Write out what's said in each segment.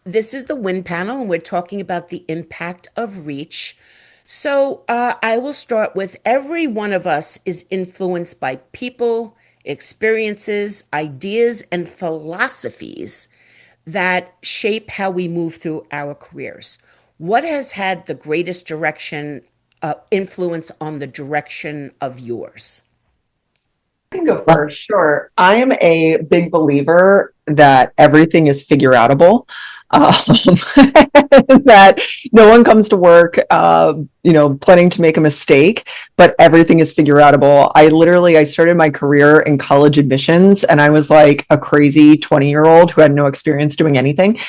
This is the Win panel, and we're talking about the impact of reach. So I will start with every one of us is influenced by people, experiences, ideas, and philosophies that shape how we move through our careers. What has had the greatest influence on the direction of yours? I can go first. Sure. I am a big believer that everything is figure outable. Um, that no one comes to work, planning to make a mistake, but everything is figure outable. I started my career in college admissions, and I was like a crazy 20-year-old who had no experience doing anything.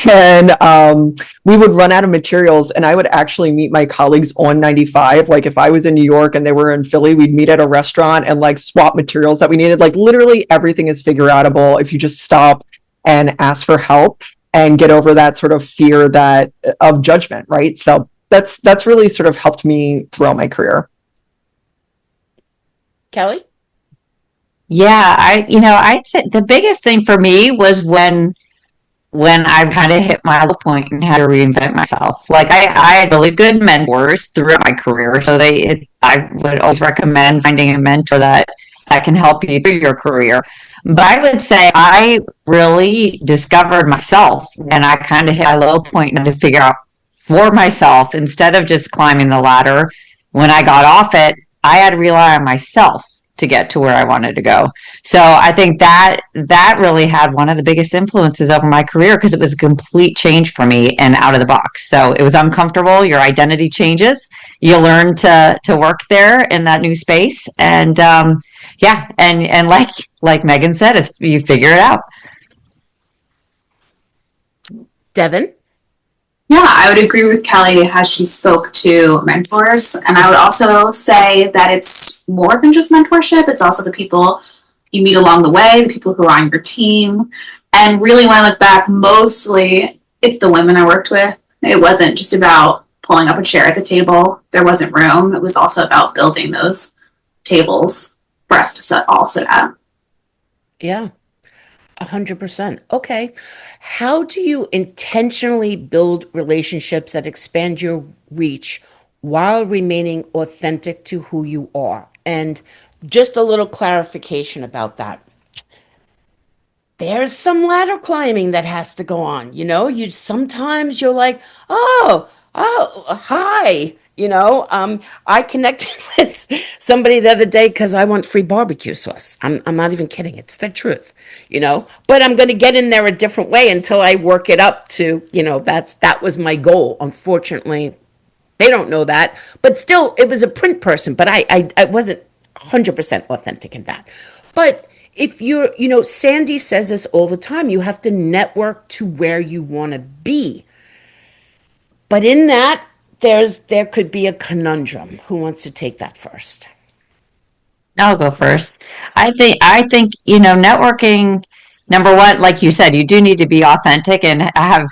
And we would run out of materials, and I would actually meet my colleagues on 95. Like if I was in New York and they were in Philly, we'd meet at a restaurant and like swap materials that we needed. Like literally everything is figure outable if you just stop and ask for help and get over that sort of fear that of judgment, right? So that's really sort of helped me throughout my career. Kellie? Yeah, I'd say the biggest thing for me was when I kind of hit my low point and had to reinvent myself. Like I had really good mentors throughout my career, so I would always recommend finding a mentor that can help you through your career. But I would say I really discovered myself when I kind of hit my low point and had to figure out for myself instead of just climbing the ladder. When I got off it, I had to rely on myself to get to where I wanted to go. So I think that really had one of the biggest influences over my career because it was a complete change for me and out of the box. So it was uncomfortable. Your identity changes. You learn to work there in that new space, and yeah, and like Megan said, you figure it out. Devin? Yeah, I would agree with Kellie as she spoke to mentors. And I would also say that it's more than just mentorship, it's also the people you meet along the way, the people who are on your team. And really, when I look back, mostly it's the women I worked with. It wasn't just about pulling up a chair at the table, there wasn't room. It was also about building those tables for us to all sit at. Yeah. 100%. Okay. How do you intentionally build relationships that expand your reach while remaining authentic to who you are? And just a little clarification about that. There's some ladder climbing that has to go on. You sometimes you're like, hi. I connected with somebody the other day because I want free barbecue sauce. I'm not even kidding. It's the truth, But I'm going to get in there a different way until I work it up to, that was my goal. Unfortunately, they don't know that, but still, it was a print person. But I wasn't 100% authentic in that. But if Sandy says this all the time. You have to network to where you want to be. But in that, there could be a conundrum. Who wants to take that first? I'll go first. I think networking. Number one, like you said, you do need to be authentic and have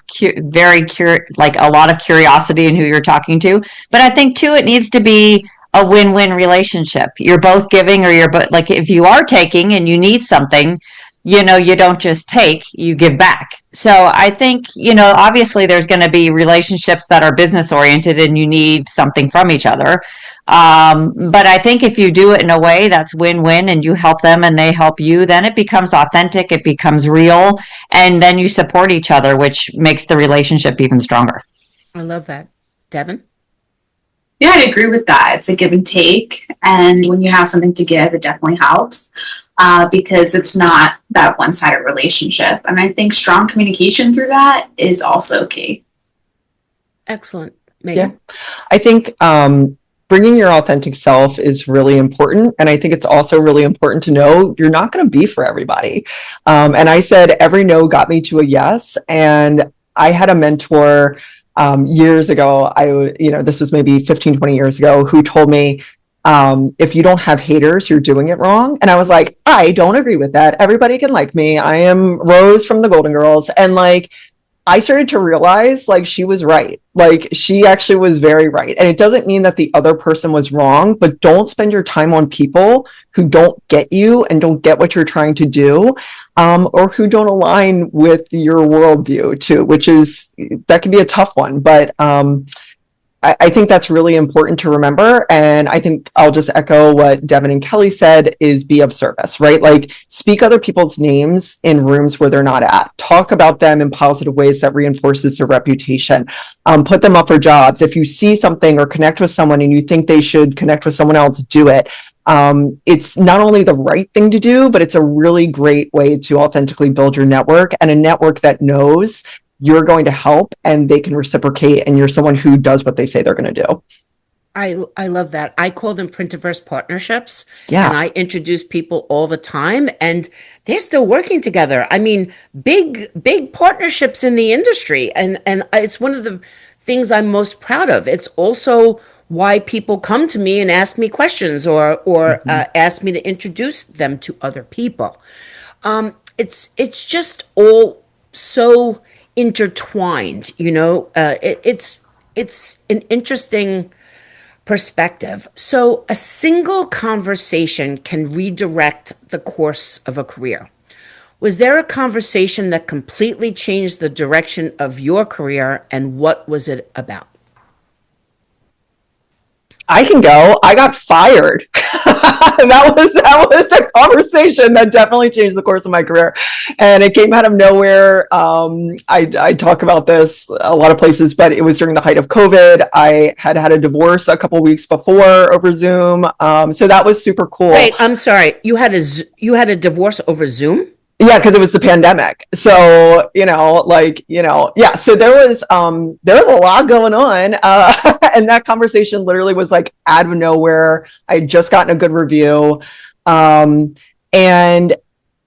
like a lot of curiosity in who you're talking to. But I think too, it needs to be a win-win relationship. You're both giving, or you're both like if you are taking and you need something, you don't just take, you give back. So I think, obviously there's going to be relationships that are business oriented and you need something from each other. But I think if you do it in a way that's win-win and you help them and they help you, then it becomes authentic, it becomes real, and then you support each other, which makes the relationship even stronger. I love that. Devin? Yeah, I agree with that. It's a give and take. And when you have something to give, it definitely helps because it's not that one-sided relationship. And I think strong communication through that is also key. Excellent. Megan? Yeah. I think bringing your authentic self is really important. And I think it's also really important to know you're not going to be for everybody. And I said every no got me to a yes. And I had a mentor years ago, this was maybe 15, 20 years ago, who told me, if you don't have haters, you're doing it wrong. And I was like, I don't agree with that. Everybody can like me. I am Rose from the Golden Girls. And like, I started to realize like she was right. Like she actually was very right. And it doesn't mean that the other person was wrong, but don't spend your time on people who don't get you and don't get what you're trying to do, or who don't align with your worldview too, which is, that can be a tough one. But I think that's really important to remember. And I think I'll just echo what Devin and Kellie said, is be of service, right? Like speak other people's names in rooms where they're not at. Talk about them in positive ways that reinforces their reputation. Put them up for jobs. If you see something or connect with someone and you think they should connect with someone else, do it. It's not only the right thing to do, but it's a really great way to authentically build your network, and a network that knows you're going to help and they can reciprocate, and you're someone who does what they say they're going to do. I love that. I call them printiverse partnerships. Yeah. And I introduce people all the time, and they're still working together. I mean, big partnerships in the industry. And it's one of the things I'm most proud of. It's also why people come to me and ask me questions, or ask me to introduce them to other people. It's just all so intertwined, it's an interesting perspective. So a single conversation can redirect the course of a career. Was there a conversation that completely changed the direction of your career, and what was it about? I can go. I got fired. that was a conversation that definitely changed the course of my career, and it came out of nowhere. I talk about this a lot of places, but it was during the height of COVID. I had a divorce a couple weeks before over Zoom, so that was super cool. Wait, I'm sorry. You had a divorce over Zoom? Yeah, because it was the pandemic. So, yeah. So there was a lot going on. And that conversation literally was like out of nowhere. I had just gotten a good review. And,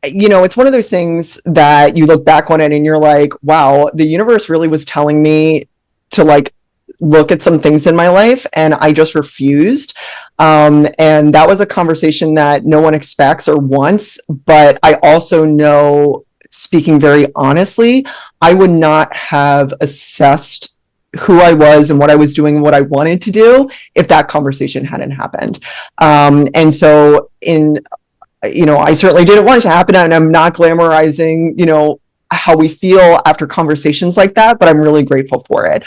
it's one of those things that you look back on it and you're like, wow, the universe really was telling me to like look at some things in my life, and I just refused. And that was a conversation that no one expects or wants. But I also know, speaking very honestly, I would not have assessed who I was and what I was doing and what I wanted to do if that conversation hadn't happened. And so I certainly didn't want it to happen, and I'm not glamorizing, how we feel after conversations like that, but I'm really grateful for it,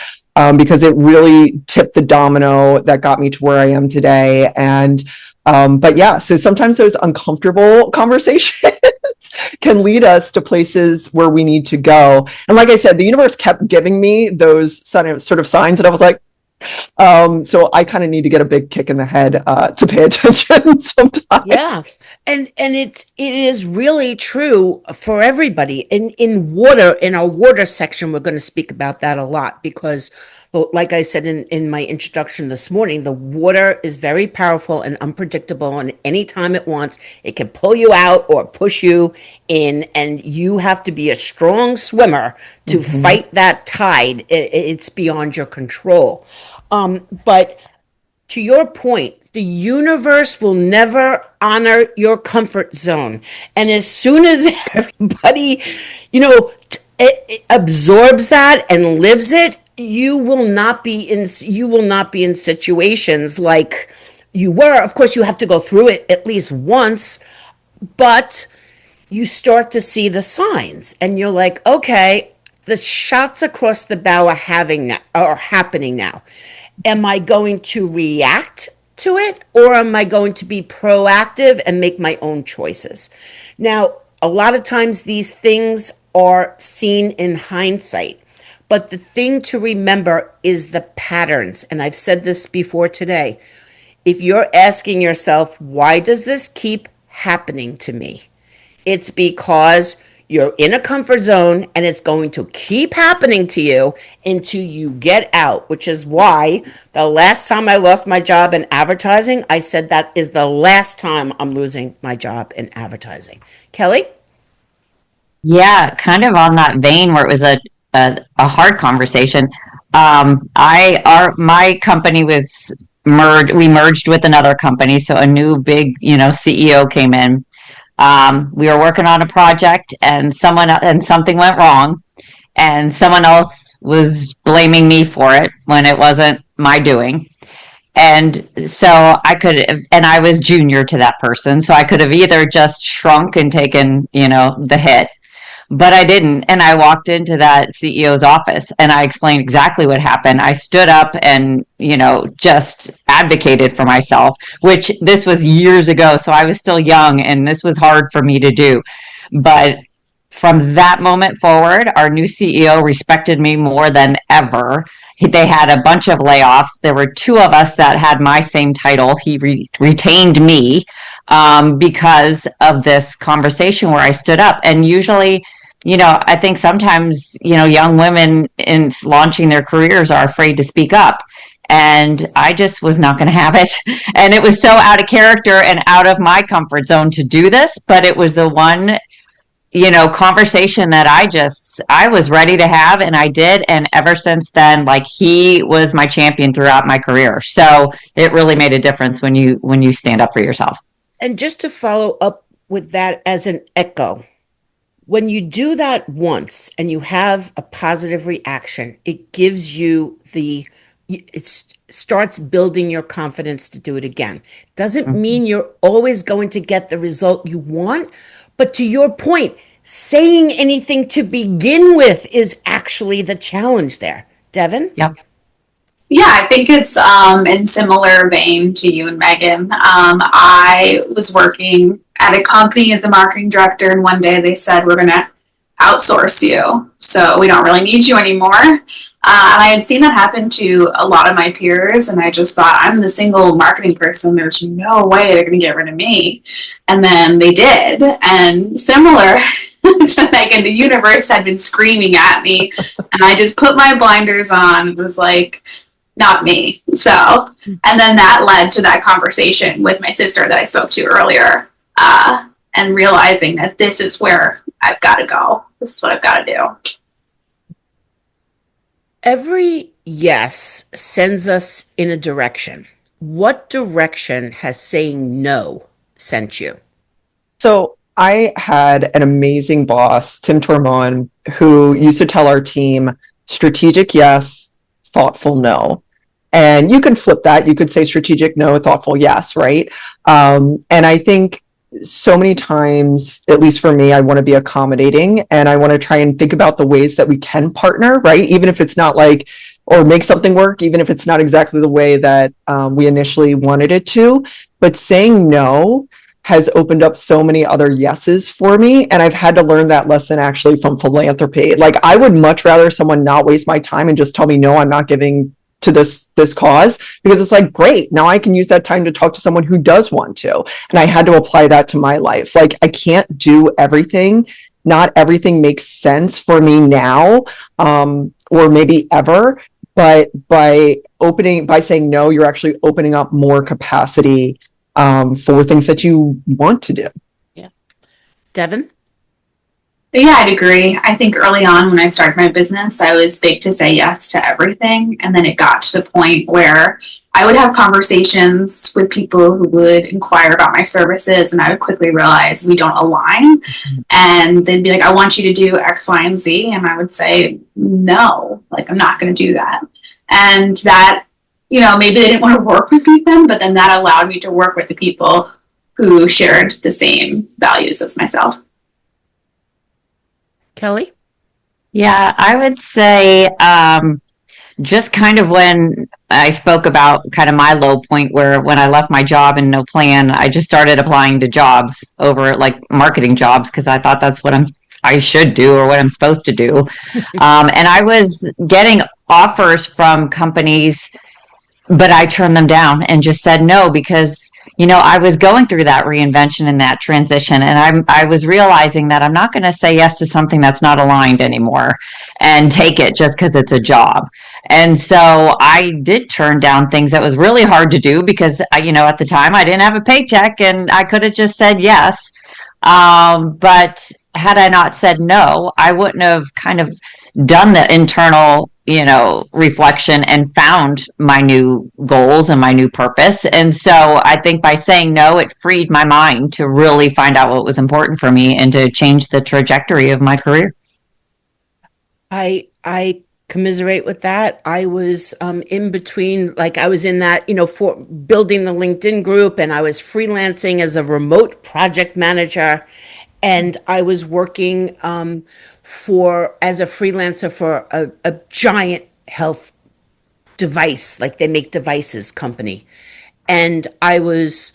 because it really tipped the domino that got me to where I am today. And but yeah, so sometimes those uncomfortable conversations can lead us to places where we need to go. And like I said, the universe kept giving me those sort of signs, and I was like, so I kind of need to get a big kick in the head to pay attention sometimes. Yeah. And it is really true for everybody. In our water section, we're going to speak about that a lot, because, well, like I said in my introduction this morning, the water is very powerful and unpredictable, and anytime it wants, it can pull you out or push you in, and you have to be a strong swimmer to fight that tide. It's beyond your control. But to your point, the universe will never honor your comfort zone. And as soon as everybody, it absorbs that and lives it, you will not be in situations like you were. Of course, you have to go through it at least once, but you start to see the signs, and you're like, okay, the shots across the bow are happening now. Am I going to react to it, or am I going to be proactive and make my own choices? Now, a lot of times these things are seen in hindsight, but the thing to remember is the patterns. And I've said this before today. If you're asking yourself, why does this keep happening to me? It's because you're in a comfort zone, and it's going to keep happening to you until you get out, which is why the last time I lost my job in advertising, I said that is the last time I'm losing my job in advertising. Kellie? Yeah, kind of on that vein where it was a hard conversation. My company was merged. We merged with another company, so a new big, CEO came in. We were working on a project, and something went wrong, and someone else was blaming me for it when it wasn't my doing. And so and I was junior to that person, so I could have either just shrunk and taken, the hit, but I didn't. And I walked into that CEO's office and I explained exactly what happened. I stood up and, just advocated for myself, which this was years ago. So I was still young and this was hard for me to do. But from that moment forward, our new CEO respected me more than ever. They had a bunch of layoffs. There were two of us that had my same title. He retained me because of this conversation where I stood up. And usually, I think sometimes, young women in launching their careers are afraid to speak up. And I just was not going to have it. And it was so out of character and out of my comfort zone to do this. But it was the one, conversation that I was ready to have, and I did. And ever since then, like, he was my champion throughout my career. So it really made a difference when you stand up for yourself. And just to follow up with that as an echo, when you do that once and you have a positive reaction, it gives you it starts building your confidence to do it again. Doesn't mean you're always going to get the result you want, but to your point, saying anything to begin with is actually the challenge there. Devin? Yep. Yeah, I think it's in similar vein to you and Megan. I was working at a company as the marketing director, and one day they said, we're going to outsource you, so we don't really need you anymore. And I had seen that happen to a lot of my peers, and I just thought, I'm the single marketing person. There's no way they're going to get rid of me. And then they did. And similar to Megan, the universe had been screaming at me, and I just put my blinders on. It was like, not me. So, and then that led to that conversation with my sister that I spoke to earlier, and realizing that this is where I've got to go. This is what I've got to do. Every yes sends us in a direction. What direction has saying no sent you? So I had an amazing boss, Tim Tormon, who used to tell our team, strategic yes, thoughtful no. And you can flip that. You could say strategic no, thoughtful yes, right? And I think so many times, at least for me, I want to be accommodating and I want to try and think about the ways that we can partner, right? Even if it's not like, or make something work, even if it's not exactly the way that we initially wanted it to. But saying no has opened up so many other yeses for me. And I've had to learn that lesson actually from philanthropy. Like, I would much rather someone not waste my time and just tell me, no, I'm not giving to this cause, because it's like, great, now I can use that time to talk to someone who does want to. And I had to apply that to my life. Like, I can't do everything. Not everything makes sense for me now, or maybe ever. But by saying no, you're actually opening up more capacity for things that you want to do. Yeah. Devin? Yeah, I'd agree. I think early on when I started my business, I was big to say yes to everything. And then it got to the point where I would have conversations with people who would inquire about my services, and I would quickly realize we don't align. Mm-hmm. And they'd be like, I want you to do X, Y, and Z. And I would say, no, like, I'm not going to do that. And that, maybe they didn't want to work with me then, but then that allowed me to work with the people who shared the same values as myself. Kellie? Yeah, I would say just kind of when I spoke about kind of my low point, where when I left my job and no plan, I just started applying to jobs over like marketing jobs, because I thought that's what I should do or what I'm supposed to do. And I was getting offers from companies, but I turned them down and just said no, because I was going through that reinvention and that transition, and I was realizing that I'm not going to say yes to something that's not aligned anymore and take it just because it's a job. And so I did turn down things that was really hard to do, because at the time I didn't have a paycheck and I could have just said yes. But had I not said no, I wouldn't have kind of done the internal reflection and found my new goals and my new purpose. And so I think by saying no, it freed my mind to really find out what was important for me and to change the trajectory of my career. I commiserate with that. I was in between, like I was in that, for building the LinkedIn group, and I was freelancing as a remote project manager, and I was working for as a freelancer for a giant health device, like they make devices company. And I was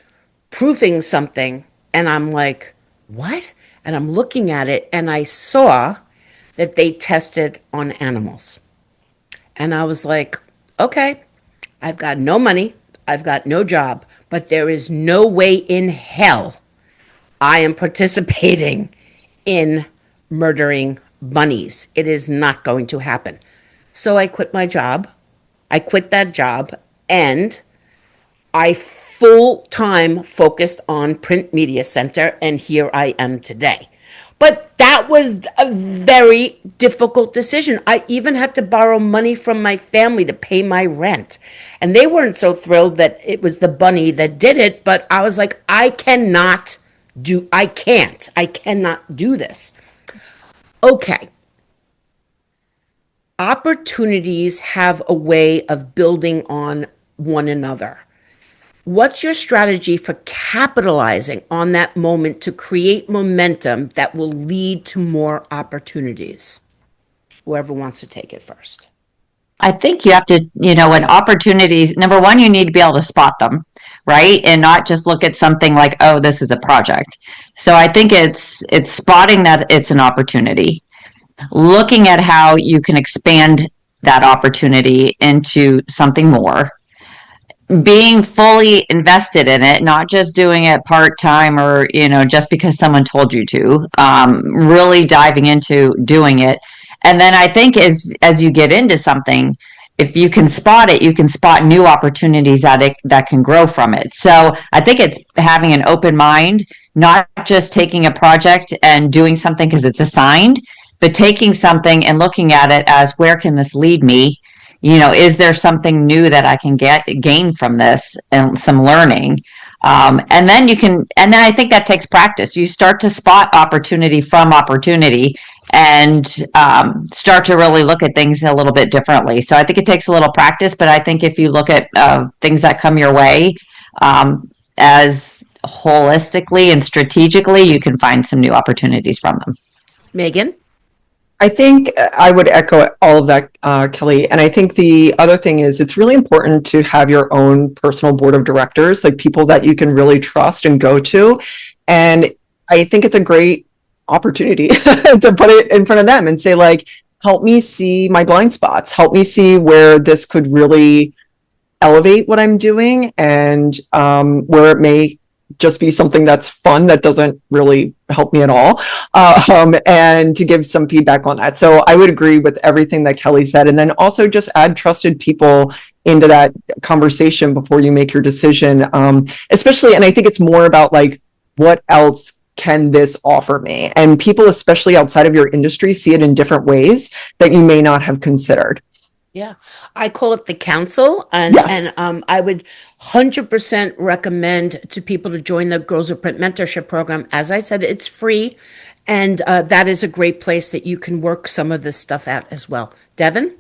proofing something, and I'm like, what? And I'm looking at it, and I saw that they tested on animals. And I was like, okay, I've got no money, I've got no job, but there is no way in hell I am participating in murdering bunnies. It is not going to happen. So I quit my job. I quit that job, and I full time focused on Print Media Center, and here I am today. But that was a very difficult decision. I even had to borrow money from my family to pay my rent. And they weren't so thrilled that it was the bunny that did it, but I was like, I cannot do this. Okay. Opportunities have a way of building on one another. What's your strategy for capitalizing on that moment to create momentum that will lead to more opportunities? Whoever wants to take it first. I think you have to, when opportunities, number one, you need to be able to spot them, right? And not just look at something like, oh, this is a project. So I think it's spotting that it's an opportunity, looking at how you can expand that opportunity into something more, being fully invested in it, not just doing it part-time or, just because someone told you to, really diving into doing it. And then I think as you get into something, if you can spot it, you can spot new opportunities that can grow from it. So I think it's having an open mind, not just taking a project and doing something because it's assigned, but taking something and looking at it as, where can this lead me? Is there something new that I can gain from this, and some learning? And then I think that takes practice. You start to spot opportunity from opportunity, and start to really look at things a little bit differently. So I think it takes a little practice, but I think if you look at things that come your way as holistically and strategically, you can find some new opportunities from them. Megan? I think I would echo all of that, Kelly. And I think the other thing is, it's really important to have your own personal board of directors, like people that you can really trust and go to. And I think it's a great opportunity to put it in front of them and say, like, help me see my blind spots, help me see where this could really elevate what I'm doing, and where it may just be something that's fun that doesn't really help me at all, and to give some feedback on that. So I would agree with everything that Kelly said, and then also just add trusted people into that conversation before you make your decision, especially. And I think it's more about, like, what else can this offer me? And people, especially outside of your industry, see it in different ways that you may not have considered. Yeah, I call it the council, and Yes. I would 100% recommend to people to join the Girls of Print Mentorship Program. As I said, it's free, and that is a great place that you can work some of this stuff out as well. Devin?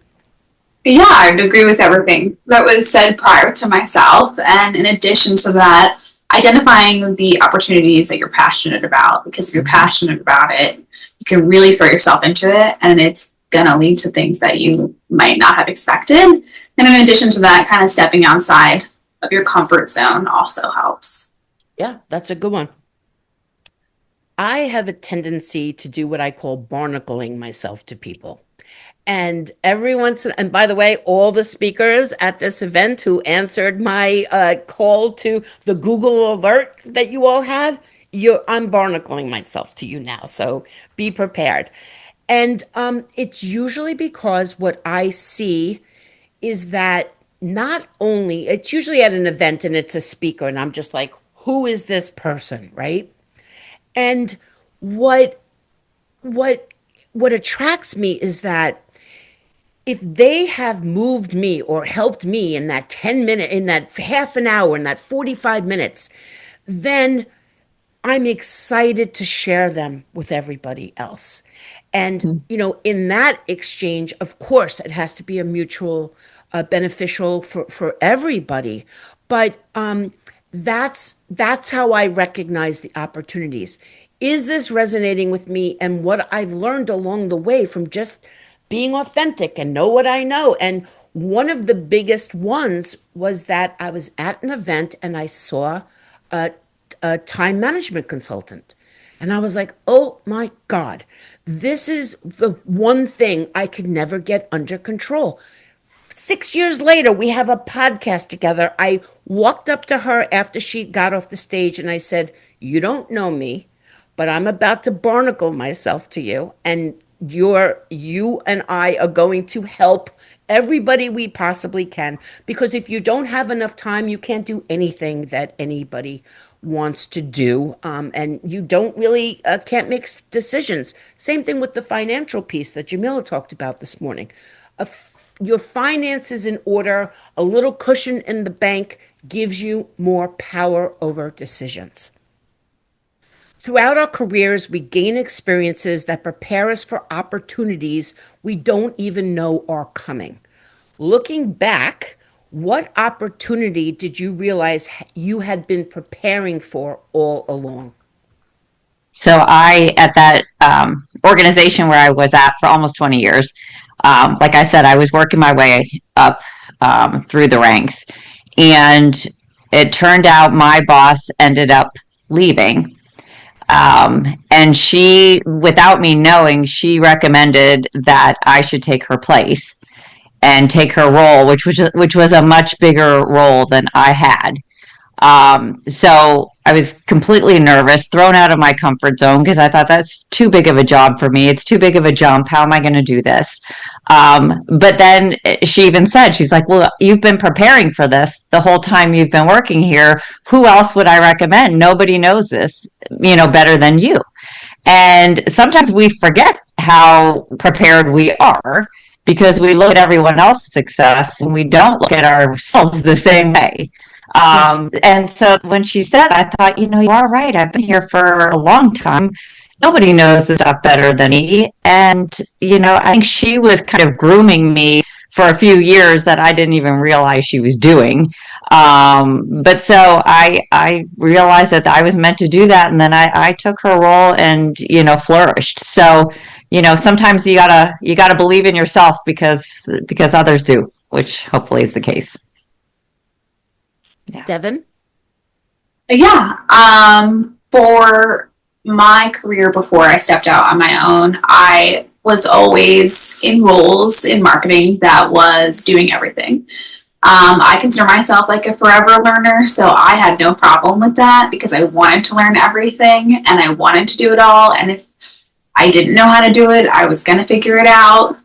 Yeah, I would agree with everything that was said prior to myself. And in addition to that, identifying the opportunities that you're passionate about, because if you're passionate about it, you can really throw yourself into it, and it's going to lead to things that you might not have expected. And in addition to that, kind of stepping outside of your comfort zone also helps. Yeah, that's a good one. I have a tendency to do what I call barnacling myself to people. And and by the way, all the speakers at this event who answered my call to the Google alert that you all had, I'm barnacling myself to you now. So be prepared. And it's usually because what I see is that it's usually at an event and it's a speaker, and I'm just like, who is this person, right? And what attracts me is that if they have moved me or helped me in that 10 minute, in that half an hour, in that 45 minutes, then I'm excited to share them with everybody else. And, in that exchange, of course, it has to be a mutual beneficial for everybody. But that's how I recognize the opportunities. Is this resonating with me and what I've learned along the way from just being authentic and know what I know? And one of the biggest ones was that I was at an event and I saw a, a time management consultant. And I was like, oh my God, this is the one thing I could never get under control. 6 years later, we have a podcast together. I walked up to her after she got off the stage and I said, you don't know me, but I'm about to barnacle myself to you. And you and I are going to help everybody we possibly can. Because if you don't have enough time, you can't do anything that anybody wants to do. And you don't really can't make decisions. Same thing with the financial piece that Jamila talked about this morning. Your finances in order, a little cushion in the bank gives you more power over decisions. Throughout our careers, we gain experiences that prepare us for opportunities we don't even know are coming. Looking back, what opportunity did you realize you had been preparing for all along? So at that organization where I was at for almost 20 years, like I said, I was working my way up through the ranks. And it turned out my boss ended up leaving. And she, without me knowing, she recommended that I should take her place and take her role, which was a much bigger role than I had. So I was completely nervous, thrown out of my comfort zone because I thought that's too big of a job for me. It's too big of a jump. How am I going to do this? But then she even said, she's like, well, you've been preparing for this the whole time you've been working here. Who else would I recommend? Nobody knows this, better than you. And sometimes we forget how prepared we are because we look at everyone else's success and we don't look at ourselves the same way. And so when she said, I thought, you are right. I've been here for a long time. Nobody knows the stuff better than me. And, I think she was kind of grooming me for a few years that I didn't even realize she was doing. But so I realized that I was meant to do that. And then I took her role and, flourished. So, sometimes you gotta believe in yourself because others do, which hopefully is the case. Yeah. Devin? Yeah. For my career before I stepped out on my own, I was always in roles in marketing that was doing everything. I consider myself like a forever learner, so I had no problem with that because I wanted to learn everything and I wanted to do it all. And if I didn't know how to do it, I was going to figure it out.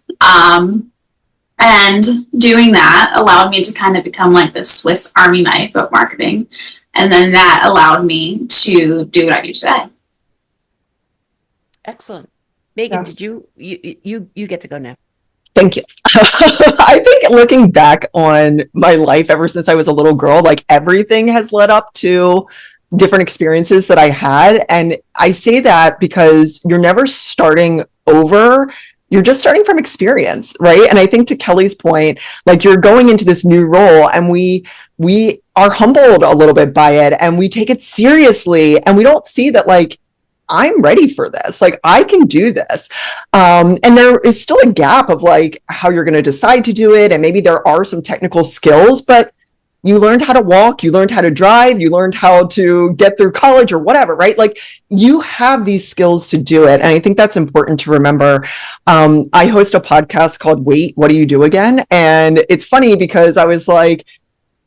And doing that allowed me to kind of become like the Swiss Army knife of marketing. And then that allowed me to do what I do today. Excellent. Megan, did you get to go now? Thank you. I think looking back on my life ever since I was a little girl, like everything has led up to different experiences that I had. And I say that because you're never starting over. You're just starting from experience, right? And I think to Kellie's point, like you're going into this new role and we are humbled a little bit by it and we take it seriously and we don't see that like, I'm ready for this. Like I can do this. And there is still a gap of like how you're going to decide to do it. And maybe there are some technical skills, but you learned how to walk, you learned how to drive, you learned how to get through college or whatever, right? Like you have these skills to do it. And I think that's important to remember. I host a podcast called Wait, What Do You Do Again? And it's funny because I was like,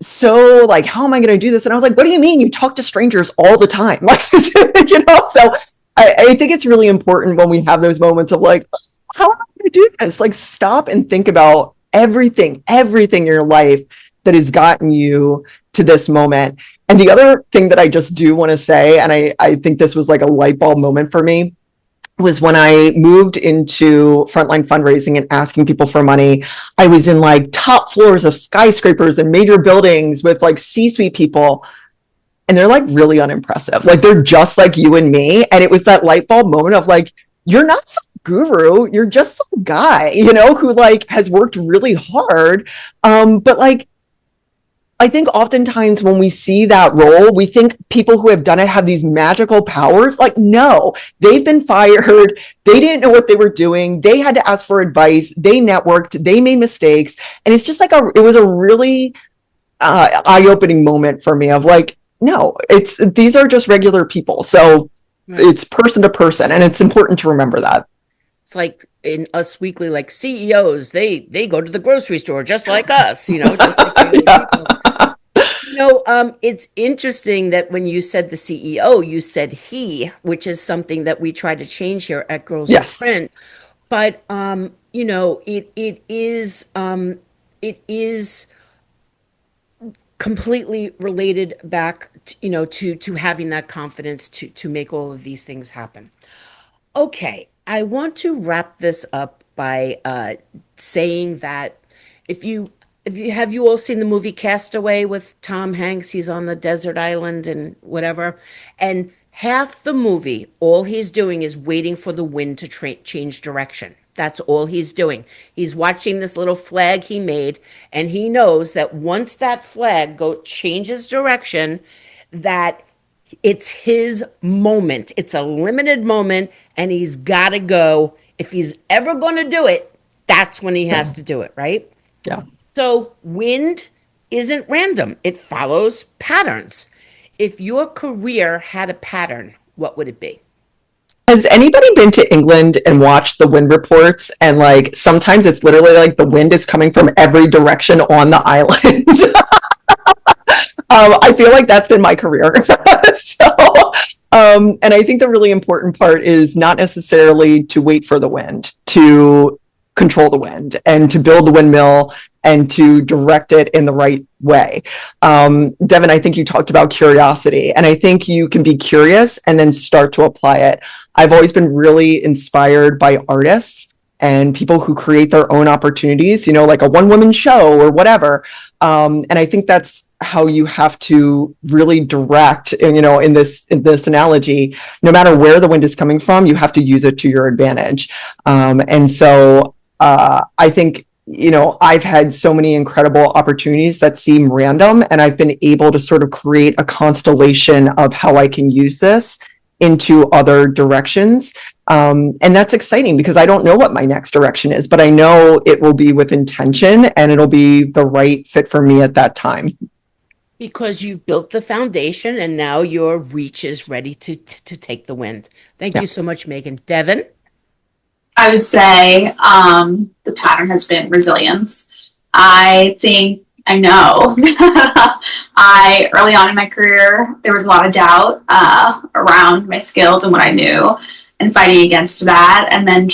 so like, how am I going to do this? And I was like, what do you mean? You talk to strangers all the time. Like, so I think it's really important when we have those moments of like, how am I going to do this? Like stop and think about everything in your life that has gotten you to this moment. And the other thing that I just do want to say, and I think this was like a light bulb moment for me, was when I moved into frontline fundraising and asking people for money. I was in like top floors of skyscrapers and major buildings with like C-suite people. and they're like really unimpressive. Like they're just like you and me. And it was that light bulb moment of like, you're not some guru, you're just some guy, you know, who like has worked really hard. But like, I think oftentimes when we see that role, we think people who have done it have these magical powers. Like, no, they've been fired. They didn't know what they were doing. They had to ask for advice. They networked. They made mistakes. And it's just like it was a really eye-opening moment for me of like, no, these are just regular people. So it's person to person. And it's important to remember that. It's like in Us Weekly, like CEOs, they go to the grocery store just like us, you know, just like regular people. You know, it's interesting that when you said the CEO, you said he, which is something that we try to change here at Girls Who Print. But you know, it is completely related back, you know, to having that confidence to make all of these things happen. Okay, I want to wrap this up by saying that if you have you all seen the movie Castaway with Tom Hanks? He's on the desert island and whatever, and half the movie, all he's doing is waiting for the wind to change direction. That's all he's doing. He's watching this little flag he made, and he knows that once that flag changes direction, that it's his moment. It's a limited moment, and he's got to go. If he's ever going to do it, that's when he has to do it, right? Yeah. So wind isn't random. It follows patterns. If your career had a pattern, what would it be? Has anybody been to England and watched the wind reports? And like sometimes it's literally like the wind is coming from every direction on the island. I feel like that's been my career. And I think the really important part is not necessarily to wait for the wind, to control the wind and to build the windmill and to direct it in the right way. Devin, I think you talked about curiosity, and I think you can be curious and then start to apply it. I've always been really inspired by artists and people who create their own opportunities, you know, like a one-woman show or whatever. And I think that's how you have to really direct, you know, in this analogy, no matter where the wind is coming from, you have to use it to your advantage. And so I think, you know, I've had so many incredible opportunities that seem random, and I've been able to sort of create a constellation of how I can use this into other directions. And that's exciting because I don't know what my next direction is, but I know it will be with intention and it'll be the right fit for me at that time. Because you've built the foundation and now your reach is ready to take the wind. Thank you so much, Meghan. Devin? I would say the pattern has been resilience. I know early on in my career, there was a lot of doubt around my skills and what I knew, and fighting against that. And then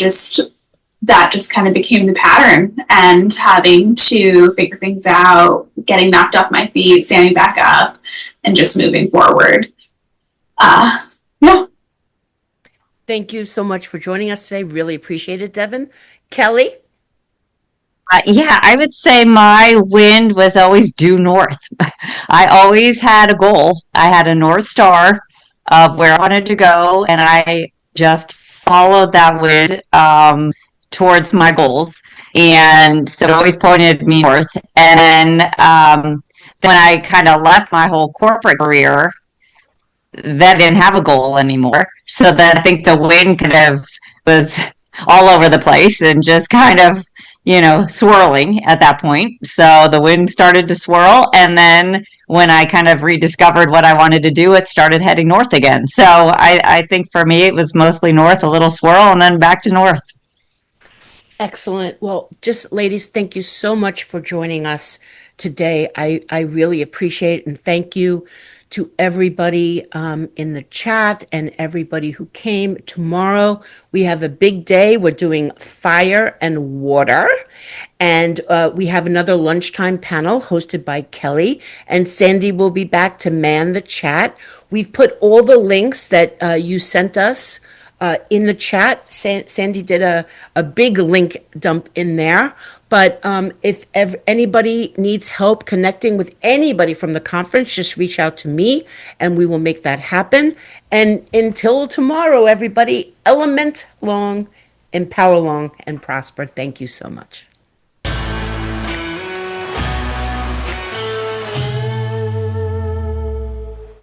that just kind of became the pattern, and having to figure things out, getting knocked off my feet, standing back up, and just moving forward. Yeah. Thank you so much for joining us today. Really appreciate it, Devin. Kellie? Yeah, I would say my wind was always due north. I always had a goal. I had a North Star of where I wanted to go, and I just followed that wind towards my goals. And so it always pointed me north. And then when I kind of left my whole corporate career, that didn't have a goal anymore. So then I think the wind kind of was all over the place and just kind of, you know, swirling at that point. So the wind started to swirl. And then when I kind of rediscovered what I wanted to do, it started heading north again. So I think for me, it was mostly north, a little swirl, and then back to north. Excellent. Well, just ladies, thank you so much for joining us today. I really appreciate it. And thank you to everybody in the chat and everybody who came. Tomorrow, we have a big day. We're doing fire and water. And we have another lunchtime panel hosted by Kellie. And Sandy will be back to man the chat. We've put all the links that you sent us in the chat. Sandy did a big link dump in there. But if anybody needs help connecting with anybody from the conference, just reach out to me and we will make that happen. And until tomorrow, everybody, element long, empower long, and prosper. Thank you so much.